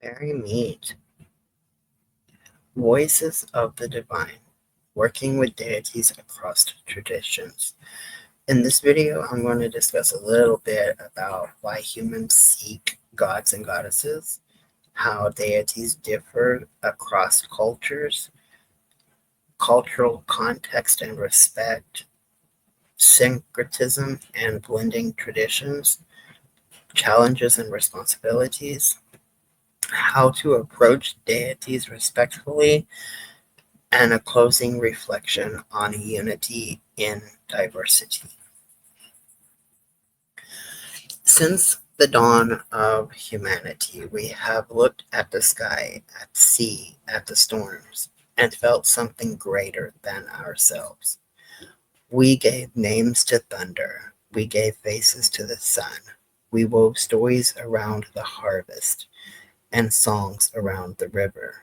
Very meet voices of the divine, working with deities across traditions. In this video, I'm going to discuss a little bit about why humans seek gods and goddesses, how deities differ across cultures, cultural context and respect, syncretism and blending traditions, challenges and responsibilities, how to approach deities respectfully, and a closing reflection on unity in diversity. Since the dawn of humanity, we have looked at the sky, at sea, at the storms, and felt something greater than ourselves. We gave names to thunder, we gave faces to the sun, we wove stories around the harvest and songs around the river.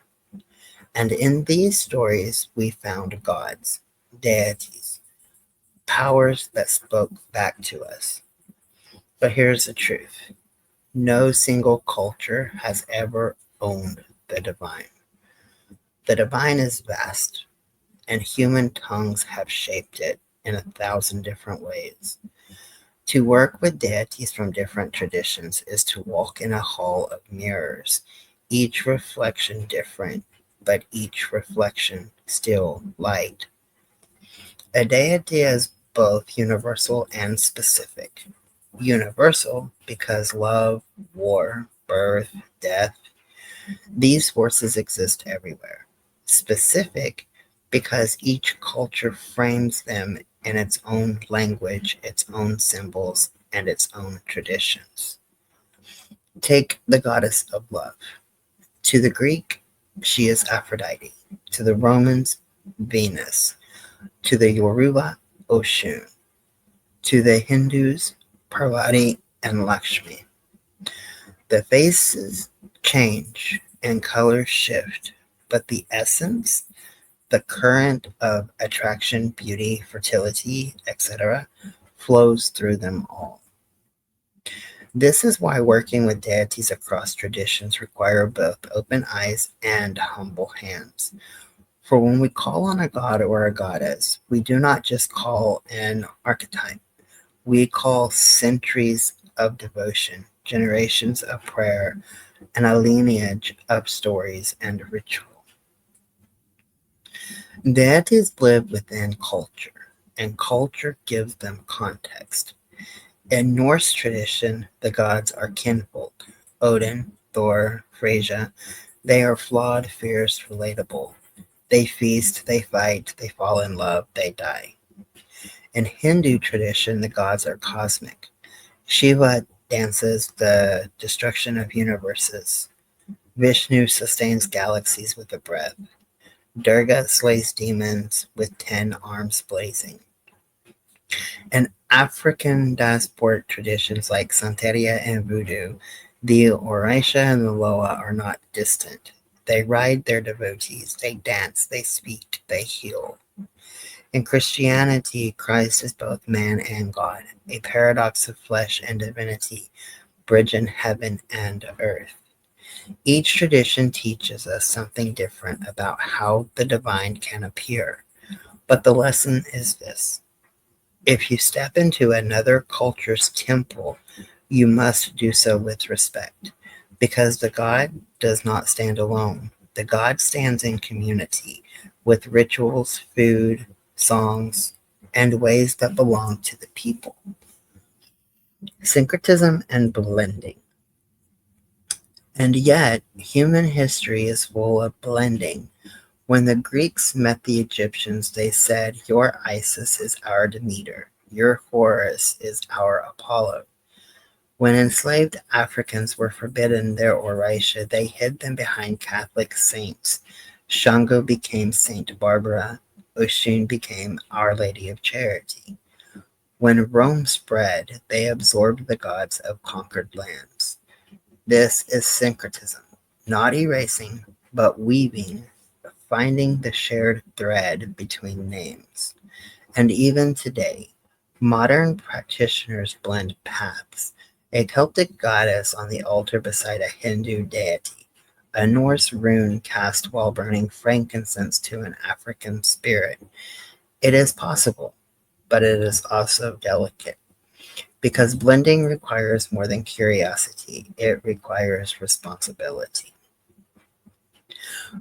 And in these stories, we found gods, deities, powers that spoke back to us. But here's the truth: no single culture has ever owned the divine. The divine is vast, and human tongues have shaped it in 1,000 different ways. To work with deities from different traditions is to walk in a hall of mirrors, each reflection different, but each reflection still light. A deity is both universal and specific. Universal because love, war, birth, death, these forces exist everywhere. Specific because each culture frames them in its own language, its own symbols, and its own traditions. Take the goddess of love. To the Greek, she is Aphrodite. To the Romans, Venus. To the Yoruba, Oshun. To the Hindus, Parvati and Lakshmi. The faces change and colors shift, but the essence, the current of attraction, beauty, fertility, etc., flows through them all. This is why working with deities across traditions require both open eyes and humble hands. For when we call on a god or a goddess, we do not just call an archetype. We call centuries of devotion, generations of prayer, and a lineage of stories and ritual. Deities live within culture, and culture gives them context. In Norse tradition, the gods are kinfolk: Odin, Thor, Freyja. They are flawed, fierce, relatable. They feast, they fight, they fall in love, they die. In Hindu tradition, the gods are cosmic. Shiva dances the destruction of universes. Vishnu sustains galaxies with a breath. Durga slays demons with 10 arms blazing. In African diasporic traditions like Santeria and Voodoo, the Orisha and the Loa are not distant. They ride their devotees, they dance, they speak, they heal. In Christianity, Christ is both man and God, a paradox of flesh and divinity, bridging heaven and earth. Each tradition teaches us something different about how the divine can appear, but the lesson is this: if you step into another culture's temple, you must do so with respect, because the God does not stand alone. The God stands in community, with rituals, food, songs, and ways that belong to the people. Syncretism and blending. And yet, human history is full of blending. When the Greeks met the Egyptians, they said, "Your Isis is our Demeter, your Horus is our Apollo." When enslaved Africans were forbidden their Orisha, they hid them behind Catholic saints. Shango became Saint Barbara, Oshun became Our Lady of Charity. When Rome spread, they absorbed the gods of conquered lands. This is syncretism, not erasing, but weaving, finding the shared thread between names. And even today, modern practitioners blend paths: a Celtic goddess on the altar beside a Hindu deity, a Norse rune cast while burning frankincense to an African spirit. It is possible, but it is also delicate. Because blending requires more than curiosity, it requires responsibility.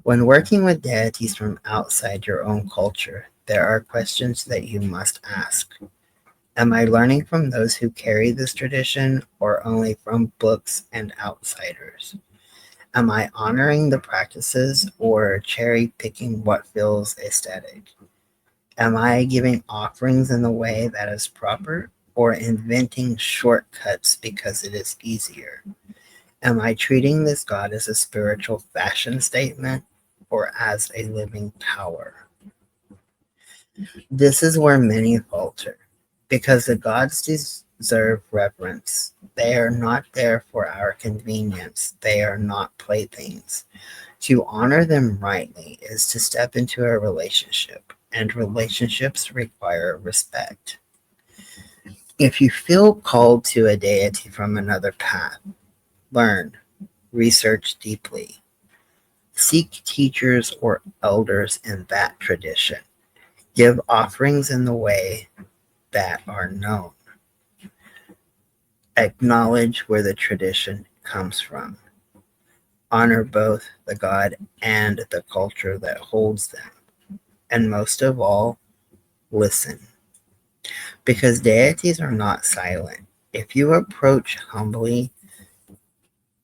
When working with deities from outside your own culture, there are questions that you must ask. Am I learning from those who carry this tradition or only from books and outsiders? Am I honoring the practices or cherry picking what feels aesthetic? Am I giving offerings in the way that is proper or inventing shortcuts because it is easier? Am I treating this God as a spiritual fashion statement or as a living power? This is where many falter because the gods deserve reverence. They are not there for our convenience, they are not playthings. To honor them rightly is to step into a relationship, and relationships require respect. If you feel called to a deity from another path, learn, research deeply, seek teachers or elders in that tradition, give offerings in the way that are known, acknowledge where the tradition comes from, honor both the God and the culture that holds them, and most of all, listen. Because deities are not silent. If you approach humbly,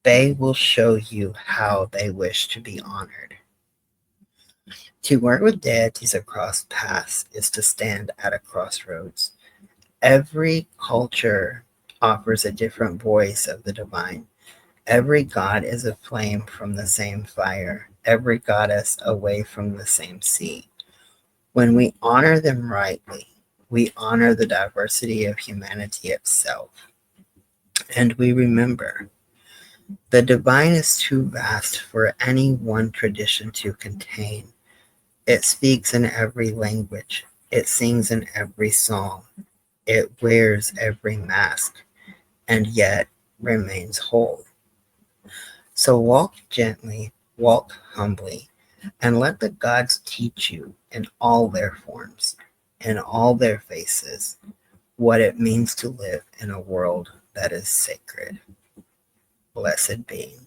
they will show you how they wish to be honored. To work with deities across paths is to stand at a crossroads. Every culture offers a different voice of the divine. Every god is a flame from the same fire, every goddess a wave from the same sea. When we honor them rightly, we honor the diversity of humanity itself. And we remember, the divine is too vast for any one tradition to contain. It speaks in every language, it sings in every song, it wears every mask, and yet remains whole. So walk gently, walk humbly, and let the gods teach you in all their forms, in all their faces, what it means to live in a world that is sacred. Blessed being.